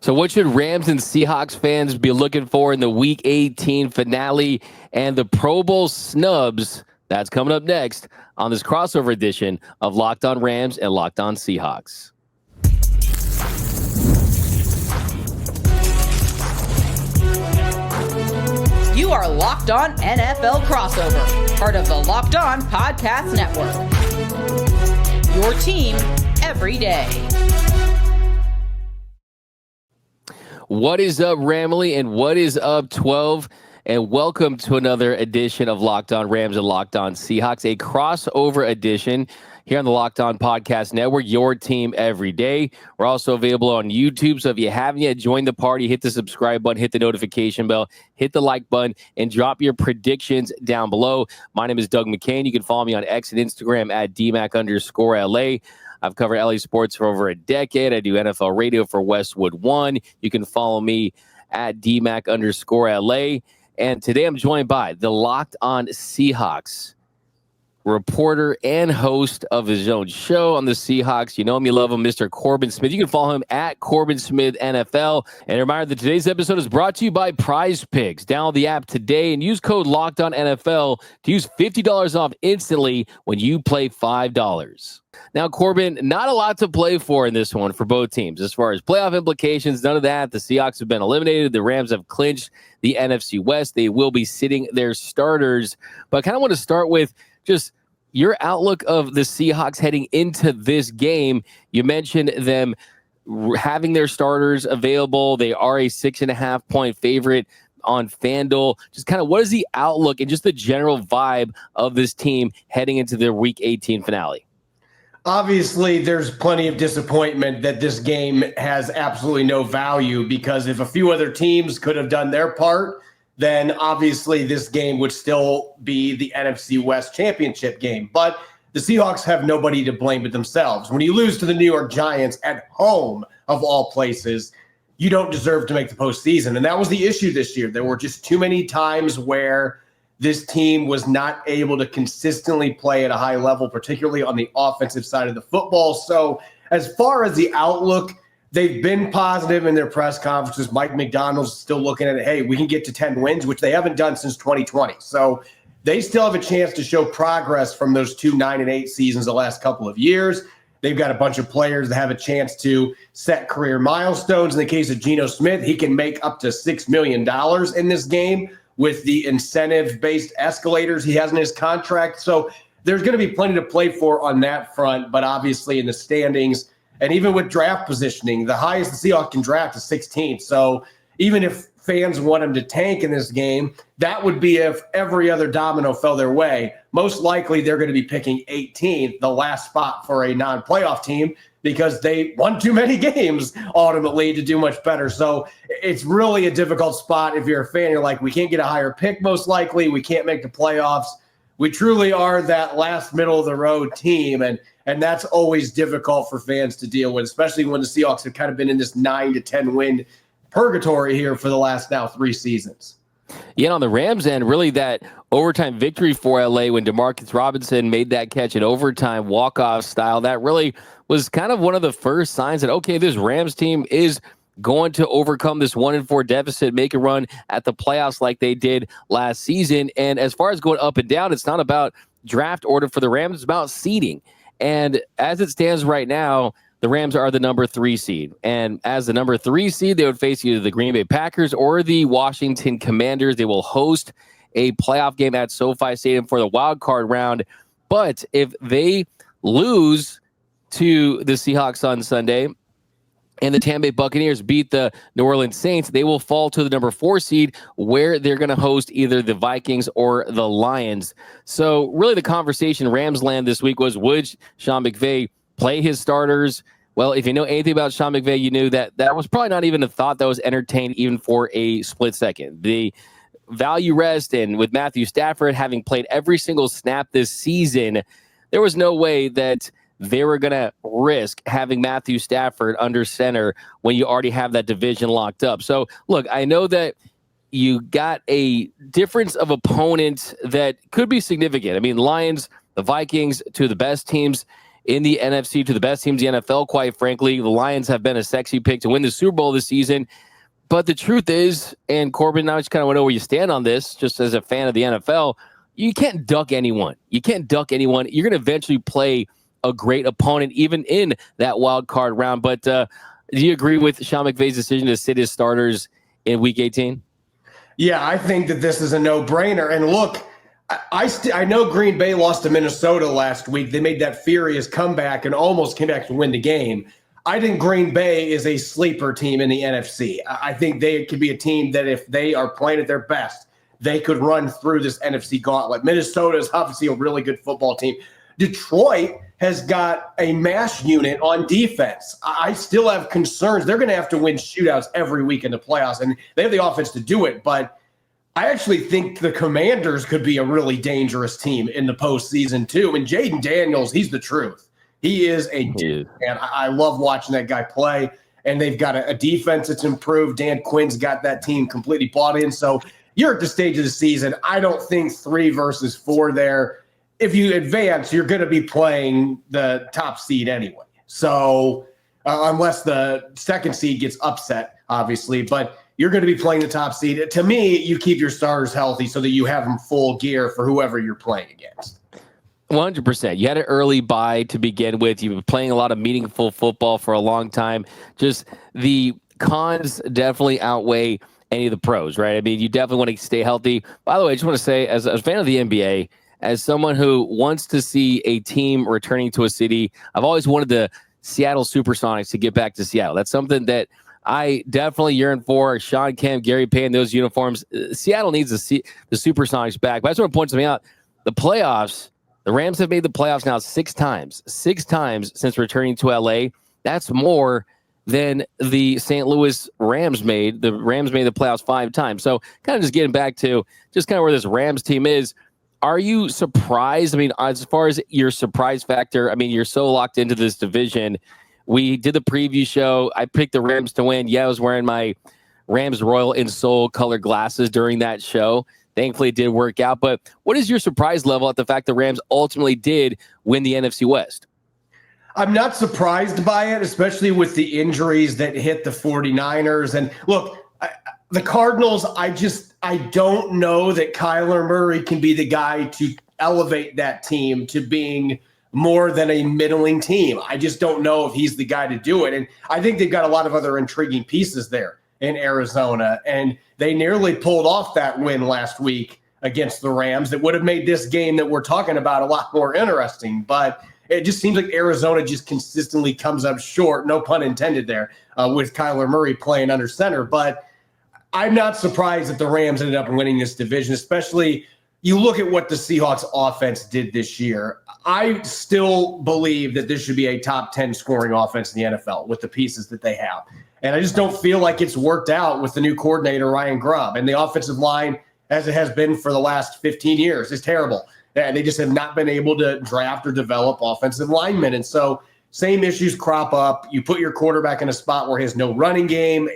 So what should Rams and Seahawks fans be looking for in the Week 18 finale and the Pro Bowl snubs? That's coming up next on this crossover edition of Locked On Rams and Locked On Seahawks. You are Locked On NFL Crossover, part of the Locked On Podcast Network. Your team every day. What is up, Ramley, and what is up, 12? And welcome to another edition of Locked On Rams and Locked On Seahawks, a crossover edition here on the Locked On Podcast Network, your team every day. We're also available on YouTube, so if you haven't yet joined the party, hit the subscribe button, hit the notification bell, hit the like button, and drop your predictions down below. My name is Doug McCain. You can follow me on X and Instagram at DMAC_LA. I've covered LA sports for over a decade. I do NFL radio for Westwood One. You can follow me at DMAC_LA. And today I'm joined by the Locked On Seahawks reporter and host of his own show on the Seahawks. You know him, you love him, Mr. Corbin Smith. You can follow him at Corbin Smith NFL. And a reminder that today's episode is brought to you by Prize Picks. Download the app today and use code LOCKEDONNFL to use $50 off instantly when you play $5. Now, Corbin, not a lot to play for in this one for both teams. As far as playoff implications, none of that. The Seahawks have been eliminated. The Rams have clinched the NFC West. They will be sitting their starters. But I kind of want to start with just your outlook of the Seahawks heading into this game. You mentioned them having their starters available. They are a 6.5-point favorite on FanDuel. Just kind of what is the outlook and just the general vibe of this team heading into their Week 18 finale? Obviously, there's plenty of disappointment that this game has absolutely no value, because if a few other teams could have done their part, then obviously this game would still be the NFC West championship game. But the Seahawks have nobody to blame but themselves. When you lose to the New York Giants at home, of all places, you don't deserve to make the postseason. And that was the issue this year. There were just too many times where this team was not able to consistently play at a high level, particularly on the offensive side of the football. So as far as the outlook, they've been positive in their press conferences. Mike McDonald's still looking at it. Hey, we can get to 10 wins, which they haven't done since 2020. So they still have a chance to show progress from those 2 9-8 seasons the last couple of years. They've got a bunch of players that have a chance to set career milestones. In the case of Geno Smith, he can make up to $6 million in this game with the incentive-based escalators he has in his contract. So there's going to be plenty to play for on that front. But obviously in the standings, and even with draft positioning, the highest the Seahawks can draft is 16th. So even if fans want them to tank in this game, that would be if every other domino fell their way. Most likely they're going to be picking 18th, the last spot for a non-playoff team, because they won too many games ultimately to do much better. So it's really a difficult spot if you're a fan. You're like, we can't get a higher pick most likely. We can't make the playoffs. We truly are that last middle-of-the-road team, and that's always difficult for fans to deal with, especially when the Seahawks have kind of been in this 9 to 10 win purgatory here for the last now 3 seasons. Yeah, on the Rams end, really that overtime victory for LA when Demarcus Robinson made that catch in overtime, walk-off style, that really was kind of one of the first signs that, okay, this Rams team is going to overcome this 1-4 deficit, make a run at the playoffs like they did last season. And as far as going up and down, it's not about draft order for the Rams, it's about seeding. And as it stands right now, the Rams are the number 3 seed. And as the number 3 seed, they would face either the Green Bay Packers or the Washington Commanders. They will host a playoff game at SoFi Stadium for the wild card round. But if they lose to the Seahawks on Sunday and the Tampa Bay Buccaneers beat the New Orleans Saints, they will fall to the number 4 seed, where they're going to host either the Vikings or the Lions. So really the conversation Rams land this week was, would Sean McVay play his starters? Well, if you know anything about Sean McVay, you knew that that was probably not even a thought that was entertained even for a split second. The value rest, and with Matthew Stafford having played every single snap this season, there was no way that they were going to risk having Matthew Stafford under center when you already have that division locked up. So, look, I know that you got a difference of opponent that could be significant. I mean, Lions, the Vikings, two of the best teams in the NFC, to the best teams in the NFL, quite frankly. The Lions have been a sexy pick to win the Super Bowl this season. But the truth is, and Corbin, now I just kind of want to know where you stand on this, just as a fan of the NFL, you can't duck anyone. You can't duck anyone. You're going to eventually play a great opponent, even in that wild card round. But do you agree with Sean McVay's decision to sit his starters in Week 18? Yeah, I think that this is a no-brainer. And look, I know Green Bay lost to Minnesota last week. They made that furious comeback and almost came back to win the game. I think Green Bay is a sleeper team in the NFC. I think they could be a team that if they are playing at their best, they could run through this NFC gauntlet. Minnesota is obviously a really good football team. Detroit has got a mash unit on defense. I still have concerns. They're going to have to win shootouts every week in the playoffs, and they have the offense to do it. But I actually think the Commanders could be a really dangerous team in the postseason, too. And Jaden Daniels, he's the truth. He is a dude, and I love watching that guy play. And they've got a defense that's improved. Dan Quinn's got that team completely bought in. So you're at the stage of the season. I don't think 3 versus 4 there. If you advance, you're going to be playing the top seed anyway. So unless the second seed gets upset, obviously, but you're going to be playing the top seed. To me, you keep your starters healthy so that you have them full gear for whoever you're playing against. 100%. You had an early bye to begin with. You've been playing a lot of meaningful football for a long time. Just the cons definitely outweigh any of the pros, right? I mean, you definitely want to stay healthy. By the way, I just want to say, as a fan of the NBA, as someone who wants to see a team returning to a city, I've always wanted the Seattle Supersonics to get back to Seattle. That's something that I definitely yearn for. Sean Kemp, Gary Payton, those uniforms. Seattle needs the Supersonics back. But I just want to point something out. The playoffs, the Rams have made the playoffs now 6 times. 6 times since returning to LA. That's more than the St. Louis Rams made. The Rams made the playoffs 5 times. So kind of just getting back to just kind of where this Rams team is. Are you surprised? I mean, as far as your surprise factor, I mean, you're so locked into this division. We did the preview show. I picked the Rams to win. Yeah, I was wearing my Rams Royal in Soul color glasses during that show. Thankfully, it did work out. But what is your surprise level at the fact the Rams ultimately did win the NFC West? I'm not surprised by it, especially with the injuries that hit the 49ers. And look, the Cardinals, I don't know that Kyler Murray can be the guy to elevate that team to being more than a middling team. I just don't know if he's the guy to do it. And I think they've got a lot of other intriguing pieces there in Arizona. And they nearly pulled off that win last week against the Rams that would have made this game that we're talking about a lot more interesting. But it just seems like Arizona just consistently comes up short, no pun intended there, with Kyler Murray playing under center. But I'm not surprised that the Rams ended up winning this division, especially you look at what the Seahawks offense did this year. I still believe that this should be a top 10 scoring offense in the NFL with the pieces that they have. And I just don't feel like it's worked out with the new coordinator, Ryan Grubb. And the offensive line, as it has been for the last 15 years, is terrible. And they just have not been able to draft or develop offensive linemen. And so same issues crop up. You put your quarterback in a spot where he has no running game.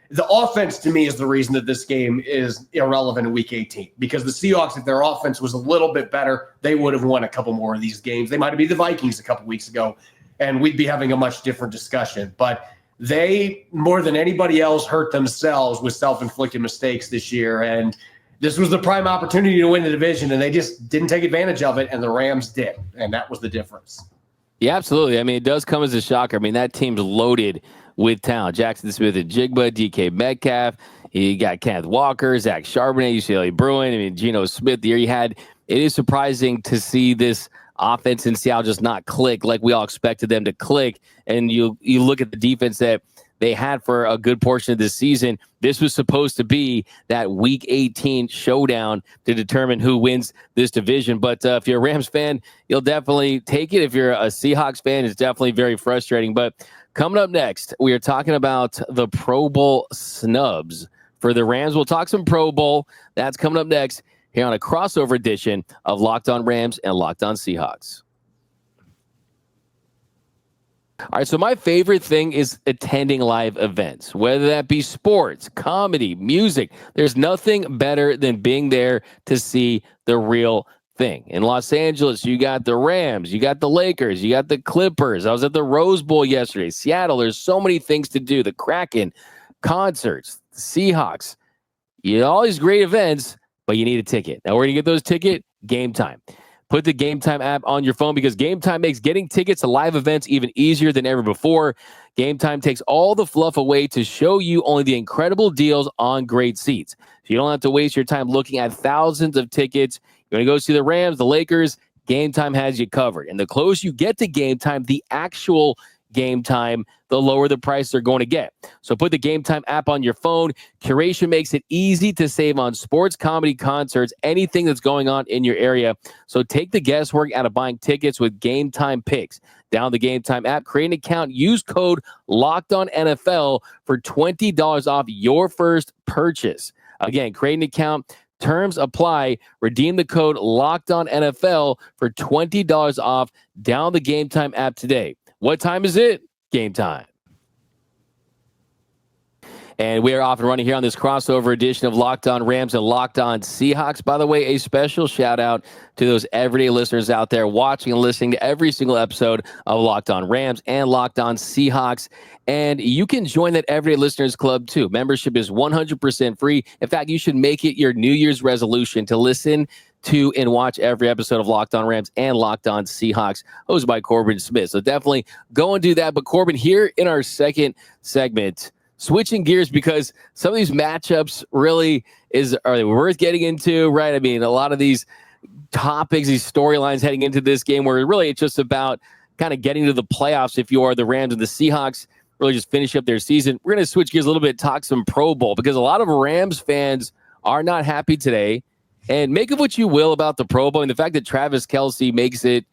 The offense, to me, is the reason that this game is irrelevant in Week 18. Because the Seahawks, if their offense was a little bit better, they would have won a couple more of these games. They might have been the Vikings a couple weeks ago, and we'd be having a much different discussion. But they, more than anybody else, hurt themselves with self-inflicted mistakes this year. And this was the prime opportunity to win the division, and they just didn't take advantage of it, and the Rams did. And that was the difference. Yeah, absolutely. I mean, it does come as a shocker. I mean, that team's loaded with talent. Jackson Smith and Jigba, DK Metcalf. You got Kenneth Walker, Zach Charbonnet, UCLA Bruin. I mean, Geno Smith, the year you had. It is surprising to see this offense in Seattle just not click like we all expected them to click. And you look at the defense that they had for a good portion of this season. This was supposed to be that Week 18 showdown to determine who wins this division. But if you're a Rams fan, you'll definitely take it. If you're a Seahawks fan, it's definitely very frustrating. But coming up next, we are talking about the Pro Bowl snubs for the Rams. We'll talk some Pro Bowl. That's coming up next here on a crossover edition of Locked On Rams and Locked On Seahawks. All right, so my favorite thing is attending live events, whether that be sports, comedy, music. There's nothing better than being there to see the real thing. In Los Angeles, you got the Rams, you got the Lakers, you got the Clippers. I was at the Rose Bowl yesterday. Seattle, there's so many things to do. The Kraken, concerts, the Seahawks. You know, all these great events, but you need a ticket. Now, where do you get those tickets? GameTime. Put the GameTime app on your phone because GameTime makes getting tickets to live events even easier than ever before. GameTime takes all the fluff away to show you only the incredible deals on great seats. So you don't have to waste your time looking at thousands of tickets. You want to go see the Rams, the Lakers, GameTime has you covered. And the closer you get to GameTime, the actual GameTime, the lower the price they're going to get. So put the GameTime app on your phone. Curation makes it easy to save on sports, comedy, concerts, anything that's going on in your area. So take the guesswork out of buying tickets with GameTime Picks. Download the GameTime app, create an account, use code LOCKEDONNFL for $20 off your first purchase. Again, create an account. Terms apply. Redeem the code LOCKEDONNFL for $20 off. Download the GameTime app today. What time is it? Game time. And we are off and running here on this crossover edition of Locked On Rams and Locked On Seahawks. By the way, a special shout out to those everyday listeners out there watching and listening to every single episode of Locked On Rams and Locked On Seahawks. And you can join that Everyday Listeners Club too. Membership is 100% free. In fact, you should make it your New Year's resolution to listen to and watch every episode of Locked On Rams and Locked On Seahawks, hosted by Corbin Smith. So definitely go and do that. But Corbin, here in our second segment, switching gears because some of these matchups really are they worth getting into, right? I mean, a lot of these topics, these storylines heading into this game where really it's just about kind of getting to the playoffs if you are the Rams and the Seahawks really just finish up their season. We're going to switch gears a little bit, talk some Pro Bowl because a lot of Rams fans are not happy today. And make of what you will about the Pro Bowl. And the fact that Travis Kelce makes it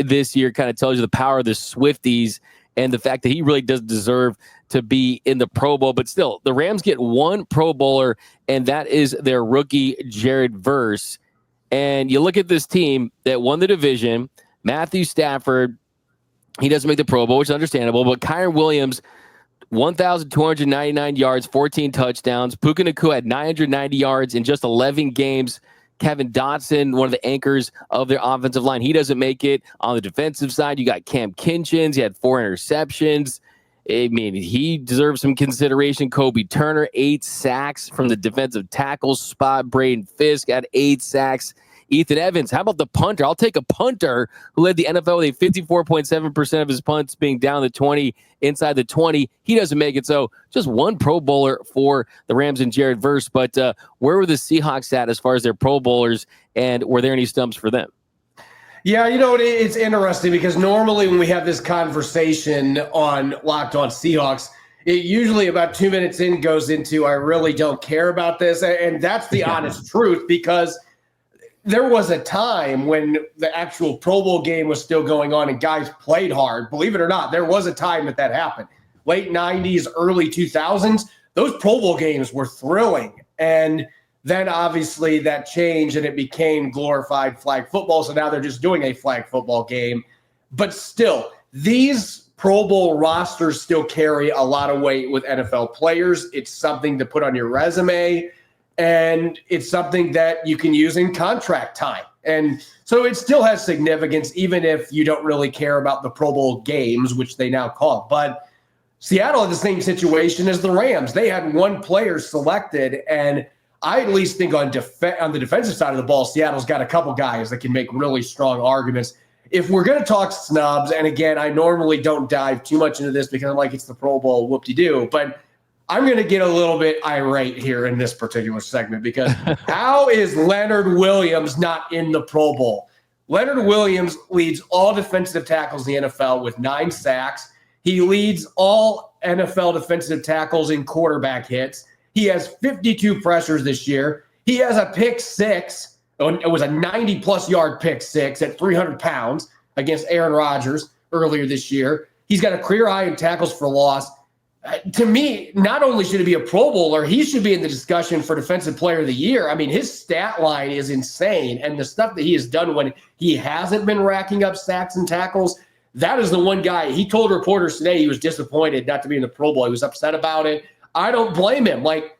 this year kind of tells you the power of the Swifties and the fact that he really does deserve to be in the Pro Bowl. But still, the Rams get one Pro Bowler, and that is their rookie, Jared Verse. And you look at this team that won the division, Matthew Stafford, he doesn't make the Pro Bowl, which is understandable, but Kyren Williams, 1,299 yards, 14 touchdowns. Puka Nacua had 990 yards in just 11 games. Kevin Dotson, one of the anchors of their offensive line, he doesn't make it. On the defensive side, you got Cam Kinchins. He had 4 interceptions. I mean, he deserves some consideration. Kobe Turner, 8 sacks from the defensive tackle spot. Braden Fisk had 8 sacks. Ethan Evans, how about the punter? I'll take a punter who led the NFL with a 54.7% of his punts being down the 20, inside the 20. He doesn't make it. So just one Pro Bowler for the Rams and Jared Verse. But where were the Seahawks at as far as their Pro Bowlers, and were there any stumps for them? Yeah, you know, it's interesting because normally when we have this conversation on Locked On Seahawks, it usually about 2 minutes in goes into, I really don't care about this. And that's the honest truth, because there was a time when the actual Pro Bowl game was still going on and guys played hard. Believe it or not, there was a time that happened. Late 90s, early 2000s, those Pro Bowl games were thrilling. And then obviously that changed and it became glorified flag football. So now they're just doing a flag football game. But still, these Pro Bowl rosters still carry a lot of weight with NFL players. It's something to put on your resume. And it's something that you can use in contract time. And so it still has significance, even if you don't really care about the Pro Bowl games, which they now call it. But Seattle had the same situation as the Rams. They had one player selected, and I at least think on the defensive side of the ball, Seattle's got a couple guys that can make really strong arguments. If we're going to talk snubs, and again, I normally don't dive too much into this because I'm like, it's the Pro Bowl, whoop-de-doo, but I'm going to get a little bit irate here in this particular segment because how is Leonard Williams not in the Pro Bowl? Leonard Williams leads all defensive tackles in the NFL with 9 sacks. He leads all NFL defensive tackles in quarterback hits. He has 52 pressures this year. He has a pick 6. It was a 90-plus yard pick 6 at 300 pounds against Aaron Rodgers earlier this year. He's got a career high in tackles for loss. To me, not only should he be a Pro Bowler, he should be in the discussion for Defensive Player of the Year. I mean, his stat line is insane, and the stuff that he has done when he hasn't been racking up sacks and tackles, that is the one guy. He told reporters today he was disappointed not to be in the Pro Bowl. He was upset about it. I don't blame him. Like,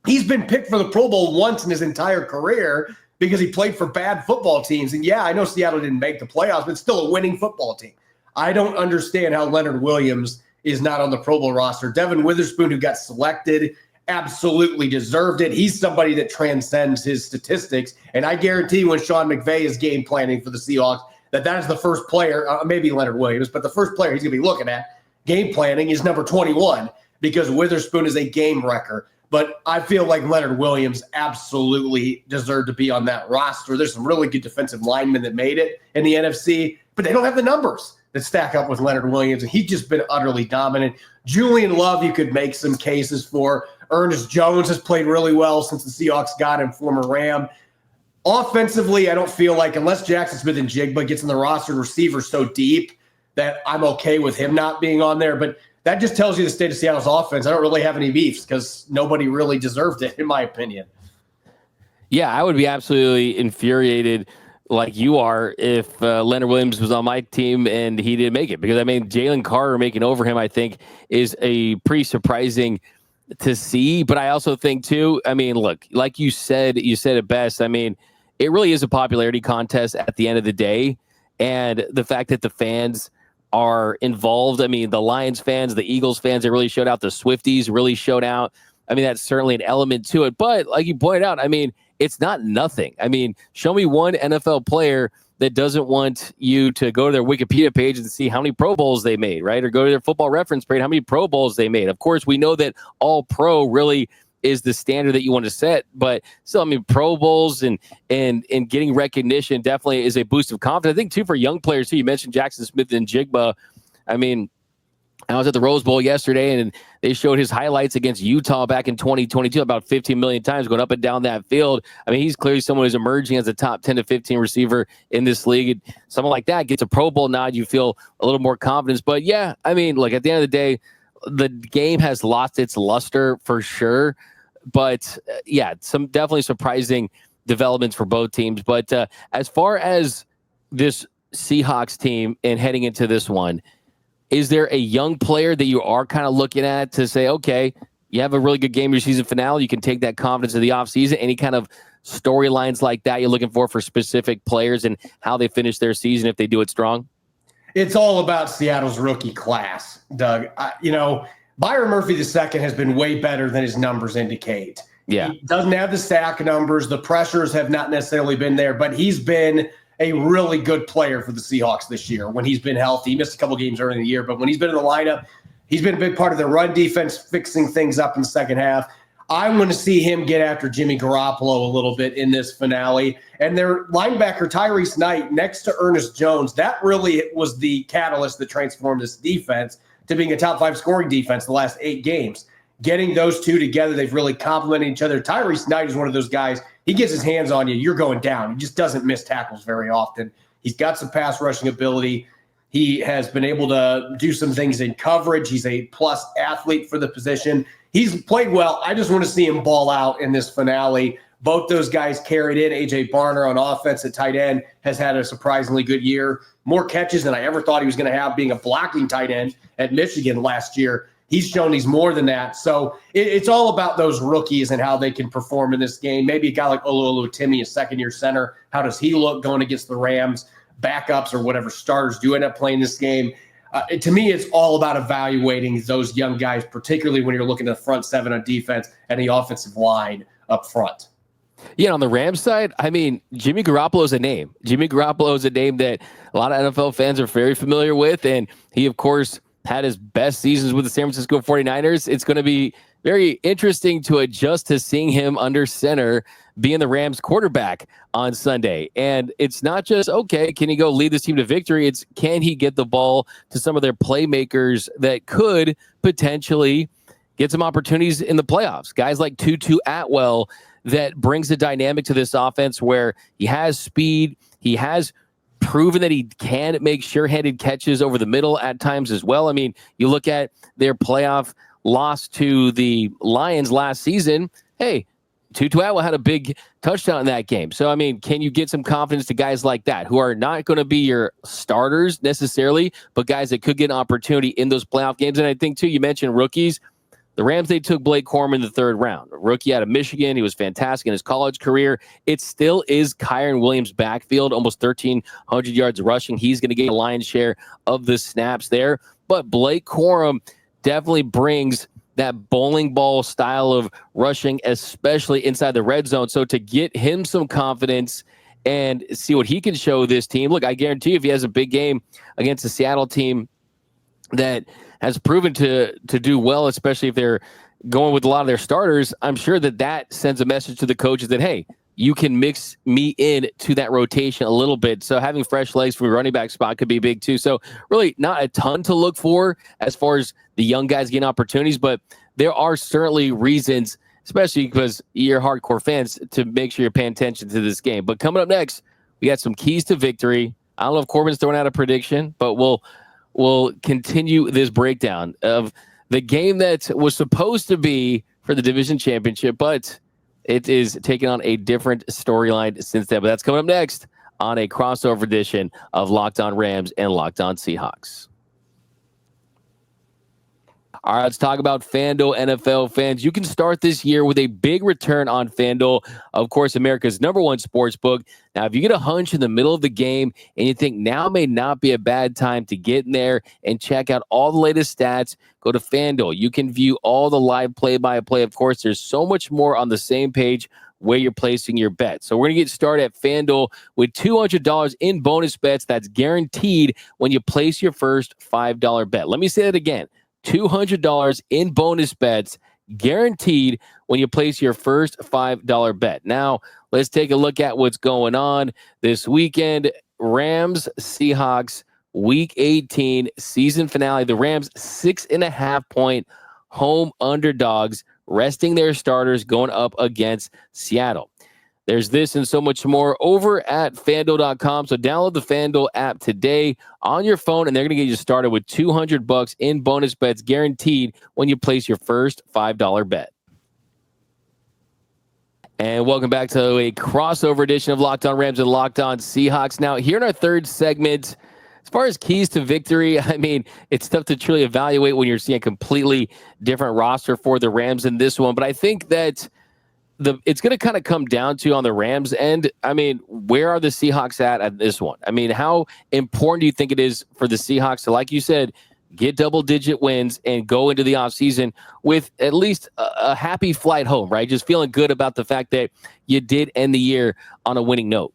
he's been picked for the Pro Bowl once in his entire career. because he played for bad football teams. And yeah, I know Seattle didn't make the playoffs, but it's still a winning football team. I don't understand how Leonard Williams is not on the Pro Bowl roster. Devin Witherspoon, who got selected, absolutely deserved it. He's somebody that transcends his statistics. And I guarantee when Sean McVay is game planning for the Seahawks, that is the first player, maybe Leonard Williams, but the first player he's going to be looking at game planning is number 21, because Witherspoon is a game wrecker. But I feel like Leonard Williams absolutely deserved to be on that roster. There's some really good defensive linemen that made it in the NFC, but they don't have the numbers that stack up with Leonard Williams, and he's just been utterly dominant. Julian Love, you could make some cases for. Ernest Jones has played really well since the Seahawks got him, former Ram. Offensively, I don't feel like, unless Jackson Smith and Jigba gets in the roster, receivers so deep that I'm okay with him not being on there. But that just tells you the state of Seattle's offense. I don't really have any beefs because nobody really deserved it, in my opinion. Yeah, I would be absolutely infuriated like you are if Leonard Williams was on my team and he didn't make it. Because, I mean, Jalen Carter making over him, I think, is a pretty surprising to see. But I also think, too, I mean, look, like you said it best. I mean, it really is a popularity contest at the end of the day. And the fact that the fans are involved, I mean, the Lions fans, the Eagles fans, they really showed out. The Swifties really showed out. I mean, that's certainly an element to it. But like you pointed out, I mean, it's not nothing. I mean, show me one NFL player that doesn't want you to go to their Wikipedia page and see how many Pro Bowls they made, right? Or go to their Football Reference page, how many Pro Bowls they made. Of course, we know that all pro really is the standard that you want to set, but still, I mean, Pro Bowls and getting recognition definitely is a boost of confidence. I think, too, for young players, too, you mentioned Jackson Smith and Jigba. I mean, I was at the Rose Bowl yesterday, and they showed his highlights against Utah back in 2022 about 15 million times going up and down that field. I mean, he's clearly someone who's emerging as a top 10 to 15 receiver in this league. Someone like that gets a Pro Bowl nod, you feel a little more confidence. But, yeah, I mean, look, at the end of the day, the game has lost its luster for sure. But, yeah, some definitely surprising developments for both teams. But as far as this Seahawks team and heading into this one, is there a young player that you are kind of looking at to say, okay, you have a really good game in your season finale, you can take that confidence in the offseason? Any kind of storylines like that you're looking for specific players and how they finish their season if they do it strong? It's all about Seattle's rookie class, Doug. Byron Murphy II has been way better than his numbers indicate. Yeah. He doesn't have the sack numbers. The pressures have not necessarily been there, but he's been a really good player for the Seahawks this year when he's been healthy. He missed a couple games early in the year, but when he's been in the lineup, he's been a big part of their run defense, fixing things up in the second half. I'm going to see him get after Jimmy Garoppolo a little bit in this finale. And their linebacker, Tyrese Knight, next to Ernest Jones, that really was the catalyst that transformed this defense to being a top 5 scoring defense the last 8 games. Getting those two together, they've really complemented each other. Tyrese Knight is one of those guys, he gets his hands on you, you're going down. He just doesn't miss tackles very often. He's got some pass rushing ability. He has been able to do some things in coverage. He's a plus athlete for the position. He's played well. I just want to see him ball out in this finale. Both those guys carried in. A.J. Barner on offense at tight end has had a surprisingly good year. More catches than I ever thought he was going to have, being a blocking tight end at Michigan last year. He's shown he's more than that. So it's all about those rookies and how they can perform in this game. Maybe a guy like Oluwatimi, a second-year center, how does he look going against the Rams? Backups or whatever starters do end up playing this game. To me, it's all about evaluating those young guys, particularly when you're looking at the front seven on defense and the offensive line up front. Yeah, on the Rams side, I mean, Jimmy Garoppolo is a name. Jimmy Garoppolo is a name that a lot of NFL fans are very familiar with, and he, of course, had his best seasons with the San Francisco 49ers. It's going to be very interesting to adjust to seeing him under center being the Rams quarterback on Sunday. And it's not just, okay, can he go lead this team to victory? It's, can he get the ball to some of their playmakers that could potentially get some opportunities in the playoffs? Guys like Tutu Atwell, that brings a dynamic to this offense where he has speed, he has proven that he can make sure-handed catches over the middle at times as well. I mean, you look at their playoff loss to the Lions last season. Hey, Tutu Atwell had a big touchdown in that game. So, I mean, can you get some confidence to guys like that who are not going to be your starters necessarily, but guys that could get an opportunity in those playoff games? And I think, too, you mentioned rookies. The Rams, they took Blake Corbin in the third round. A rookie out of Michigan. He was fantastic in his college career. It still is Kyron Williams' backfield, almost 1,300 yards rushing. He's going to get a lion's share of the snaps there. But Blake Corum definitely brings that bowling ball style of rushing, especially inside the red zone. So to get him some confidence and see what he can show this team, look, I guarantee you if he has a big game against the Seattle team that has proven to do well, especially if they're going with a lot of their starters, I'm sure that sends a message to the coaches that, hey, you can mix me in to that rotation a little bit. So having fresh legs from a running back spot could be big too. So really not a ton to look for as far as the young guys getting opportunities, but there are certainly reasons, especially because you're hardcore fans, to make sure you're paying attention to this game. But coming up next, we got some keys to victory. I don't know if Corbin's throwing out a prediction, but we'll continue this breakdown of the game that was supposed to be for the division championship, but it is taking on a different storyline since then. But that's coming up next on a crossover edition of Locked On Rams and Locked On Seahawks. All right, let's talk about FanDuel. NFL fans, you can start this year with a big return on FanDuel, of course, America's #1 sports book. Now, if you get a hunch in the middle of the game and you think now may not be a bad time to get in there and check out all the latest stats, go to FanDuel. You can view all the live play-by-play. Of course, there's so much more on the same page where you're placing your bet. So we're going to get started at FanDuel with $200 in bonus bets that's guaranteed when you place your first $5 bet. Let me say that again. $200 in bonus bets guaranteed when you place your first $5 bet. Now, let's take a look at what's going on this weekend. Rams, Seahawks, Week 18 season finale. The Rams 6.5-point home underdogs, resting their starters, going up against Seattle. There's this and so much more over at FanDuel.com. So download the FanDuel app today on your phone, and they're going to get you started with $200 in bonus bets guaranteed when you place your first $5 bet. And welcome back to a crossover edition of Locked On Rams and Locked On Seahawks. Now, here in our third segment, as far as keys to victory, I mean, it's tough to truly evaluate when you're seeing a completely different roster for the Rams in this one. But I think that it's going to kind of come down to on the Rams end. I mean, where are the Seahawks at this one? I mean, how important do you think it is for the Seahawks to, like you said, get double-digit wins and go into the offseason with at least a happy flight home, right? Just feeling good about the fact that you did end the year on a winning note.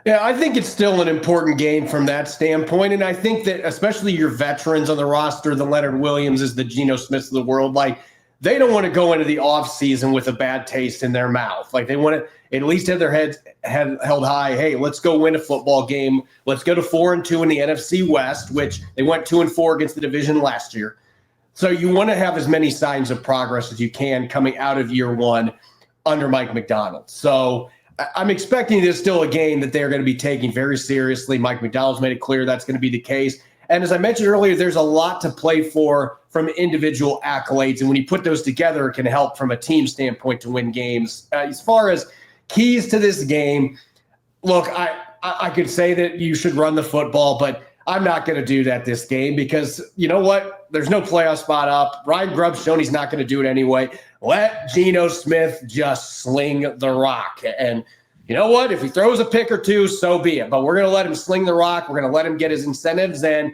Yeah, I think it's still an important game from that standpoint. And I think that especially your veterans on the roster, the Leonard Williamses, the Geno Smiths of the world, like, they don't want to go into the offseason with a bad taste in their mouth. Like, they want to at least have their heads held high. Hey, let's go win a football game. Let's go to 4-2 in the NFC West, which they went 2-4 against the division last year. So you want to have as many signs of progress as you can coming out of year one under Mike Macdonald. So I'm expecting this still a game that they're going to be taking very seriously. Mike Macdonald's made it clear that's going to be the case. And as I mentioned earlier, there's a lot to play for from individual accolades. And when you put those together, it can help from a team standpoint to win games. As far as keys to this game, look, I could say that you should run the football, but I'm not going to do that this game because you know what? There's no playoff spot up. Ryan Grubb's shown he's not going to do it anyway. Let Geno Smith just sling the rock. And you know what? If he throws a pick or two, so be it. But we're going to let him sling the rock. We're going to let him get his incentives. And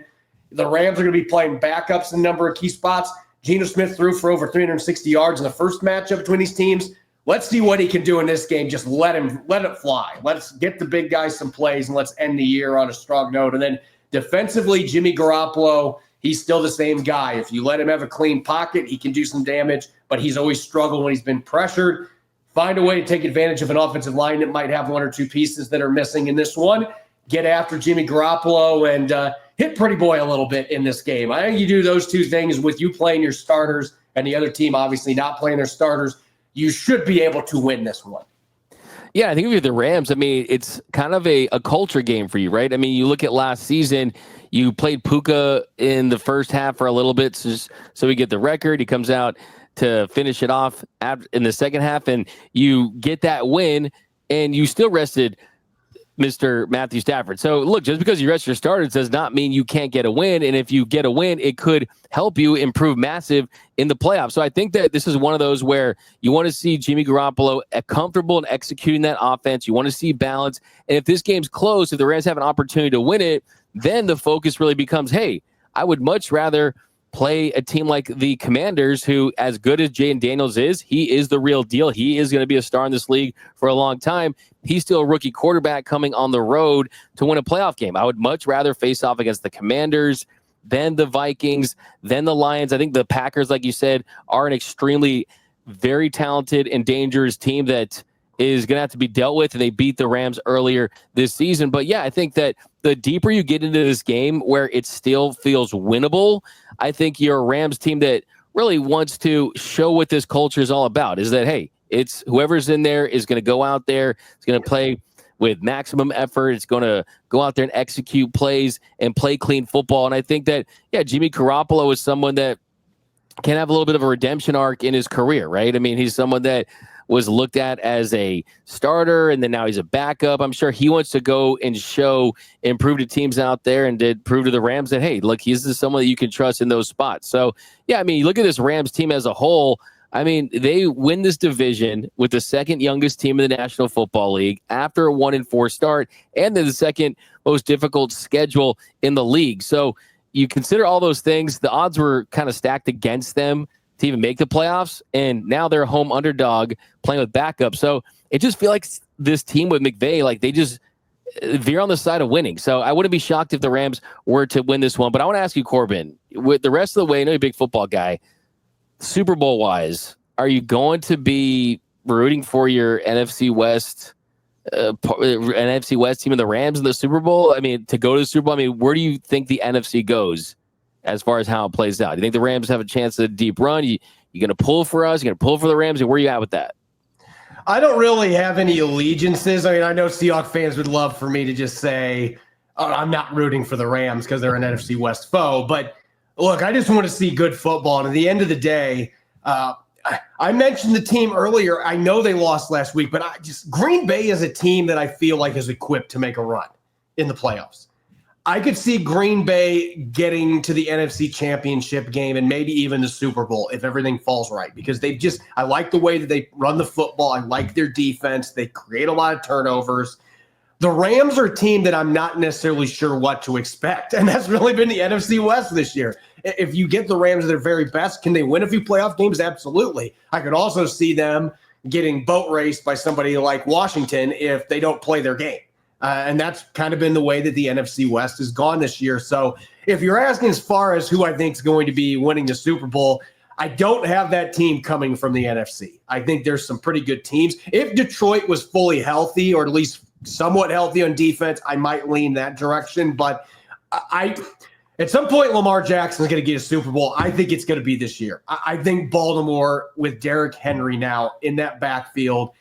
the Rams are going to be playing backups in a number of key spots. Geno Smith threw for over 360 yards in the first matchup between these teams. Let's see what he can do in this game. Just let it fly. Let's get the big guys some plays, and let's end the year on a strong note. And then defensively, Jimmy Garoppolo, he's still the same guy. If you let him have a clean pocket, he can do some damage, but he's always struggled when he's been pressured. Find a way to take advantage of an offensive line that might have one or two pieces that are missing in this one. Get after Jimmy Garoppolo and hit Pretty Boy a little bit in this game. I think you do those two things with you playing your starters and the other team obviously not playing their starters. You should be able to win this one. Yeah, I think if you're the Rams, I mean, it's kind of a culture game for you, right? I mean, you look at last season, you played Puka in the first half for a little bit, so we get the record. He comes out to finish it off in the second half, and you get that win, and you still rested Mr. Matthew Stafford. So look, just because you rest your starters does not mean you can't get a win. And if you get a win, it could help you improve massive in the playoffs. So I think that this is one of those where you want to see Jimmy Garoppolo comfortable in executing that offense. You want to see balance. And if this game's close, if the Rams have an opportunity to win it, then the focus really becomes, hey, I would much rather play a team like the Commanders, who, as good as Jaden Daniels is, he is the real deal. He is going to be a star in this league for a long time. He's still a rookie quarterback coming on the road to win a playoff game. I would much rather face off against the Commanders than the Vikings, than the Lions. I think the Packers, like you said, are an extremely very talented and dangerous team that is going to have to be dealt with, and they beat the Rams earlier this season. But yeah, I think that the deeper you get into this game where it still feels winnable, I think you're a Rams team that really wants to show what this culture is all about, is that, hey, it's whoever's in there is going to go out there, it's going to play with maximum effort, it's going to go out there and execute plays and play clean football. And I think that, yeah, Jimmy Garoppolo is someone that can have a little bit of a redemption arc in his career, right? I mean, he's someone that was looked at as a starter, and then now he's a backup. I'm sure he wants to go and prove to teams out there, and did prove to the Rams that, hey, look, he's just someone that you can trust in those spots. So, yeah, I mean, you look at this Rams team as a whole. I mean, they win this division with the second youngest team in the National Football League after a 1-4 start, and then the second most difficult schedule in the league. So you consider all those things, the odds were kind of stacked against them to even make the playoffs, and now they're a home underdog playing with backup. So it just feels like this team with McVay, like they just veer on the side of winning. So I wouldn't be shocked if the Rams were to win this one. But I want to ask you, Corbin, with the rest of the way, I know you're a big football guy, Super Bowl wise, are you going to be rooting for your NFC West team and the Rams in the Super Bowl? I mean, to go to the Super Bowl, I mean, where do you think the NFC goes as far as how it plays out? Do you think the Rams have a chance at a deep run? You going to pull for us? You going to pull for the Rams? And where are you at with that? I don't really have any allegiances. I mean, I know Seahawks fans would love for me to just say, oh, I'm not rooting for the Rams because they're an NFC West foe. But look, I just want to see good football. And at the end of the day, I mentioned the team earlier. I know they lost last week, but Green Bay is a team that I feel like is equipped to make a run in the playoffs. I could see Green Bay getting to the NFC Championship game and maybe even the Super Bowl if everything falls right, because I like the way that they run the football. I like their defense. They create a lot of turnovers. The Rams are a team that I'm not necessarily sure what to expect, and that's really been the NFC West this year. If you get the Rams at their very best, can they win a few playoff games? Absolutely. I could also see them getting boat raced by somebody like Washington if they don't play their game. And that's kind of been the way that the NFC West has gone this year. So if you're asking as far as who I think is going to be winning the Super Bowl, I don't have that team coming from the NFC. I think there's some pretty good teams. If Detroit was fully healthy, or at least somewhat healthy on defense, I might lean that direction. But at some point, Lamar Jackson is going to get a Super Bowl. I think it's going to be this year. I think Baltimore, with Derrick Henry now in that backfield,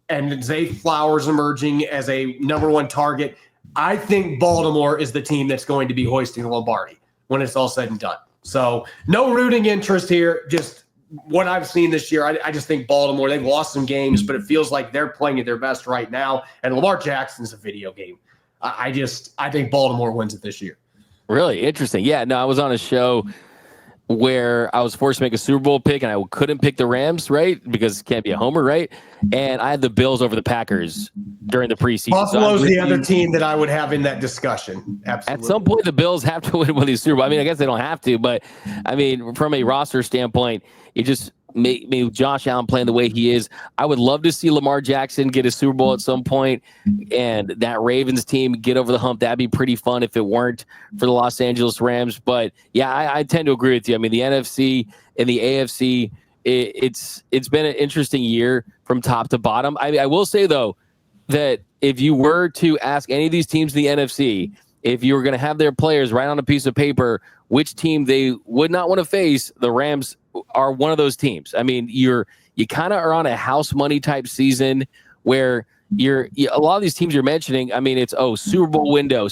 and Zay Flowers emerging as a number one target, I think Baltimore is the team that's going to be hoisting the Lombardi when it's all said and done. So no rooting interest here, just what I've seen this year. I just think Baltimore, they've lost some games, but it feels like they're playing at their best right now. And Lamar Jackson's a video game. I think Baltimore wins it this year. Really interesting. Yeah, no, I was on a show where I was forced to make a Super Bowl pick, and I couldn't pick the Rams, right? Because it can't be a homer, right? And I had the Bills over the Packers during the preseason. Buffalo's the other team that I would have in that discussion. Absolutely. At some point, the Bills have to win the Super Bowl. I mean, I guess they don't have to, but I mean, from a roster standpoint, it just maybe Josh Allen playing the way he is. I would love to see Lamar Jackson get a Super Bowl at some point, and that Ravens team get over the hump. That'd be pretty fun if it weren't for the Los Angeles Rams. But yeah, I tend to agree with you. I mean, the NFC and the AFC, it's been an interesting year from top to bottom. I will say though that if you were to ask any of these teams in the NFC, if you were going to have their players write on a piece of paper which team they would not want to face, the Rams are one of those teams. I mean, you kind of are on a house money type season where a lot of these teams you're mentioning. I mean, it's Super Bowl window.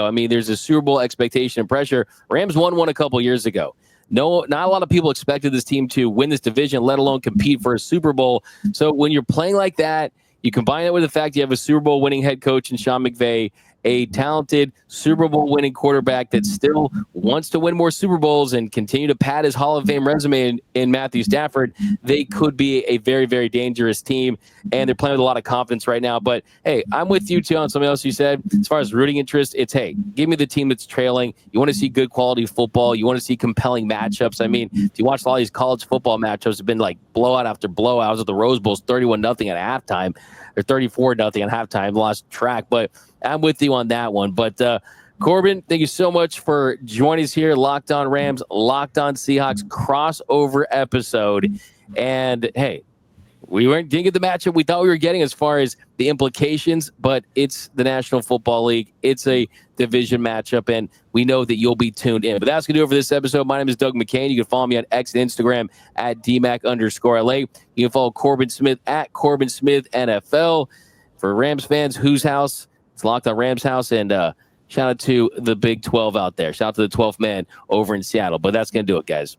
I mean, there's a Super Bowl expectation and pressure. Rams won one a couple years ago. No, not a lot of people expected this team to win this division, let alone compete for a Super Bowl. So when you're playing like that, You combine it with the fact you have a Super Bowl winning head coach in Sean McVay, a talented Super Bowl winning quarterback that still wants to win more Super Bowls and continue to pad his Hall of Fame resume in Matthew Stafford, they could be a very, very dangerous team. And they're playing with a lot of confidence right now. But hey, I'm with you too on something else you said. As far as rooting interest, it's hey, give me the team that's trailing. You want to see good quality football. You want to see compelling matchups. I mean, if you watch all these college football matchups, have been like blowout after blowout. I was at the Rose Bowls 31-0 at halftime or 34-0 at halftime. Lost track, but I'm with you on that one. But Corbin, thank you so much for joining us here. Locked On Rams, Locked On Seahawks crossover episode. And hey, we didn't get the matchup we thought we were getting as far as the implications, but it's the National Football League. It's a division matchup, and we know that you'll be tuned in. But that's going to do it for this episode. My name is Doug McCain. You can follow me on X and Instagram at DMAC_LA. You can follow Corbin Smith at Corbin Smith NFL. For Rams fans, whose house? It's Locked On Rams House, and shout out to the Big 12 out there. Shout out to the 12th man over in Seattle. But that's going to do it, guys.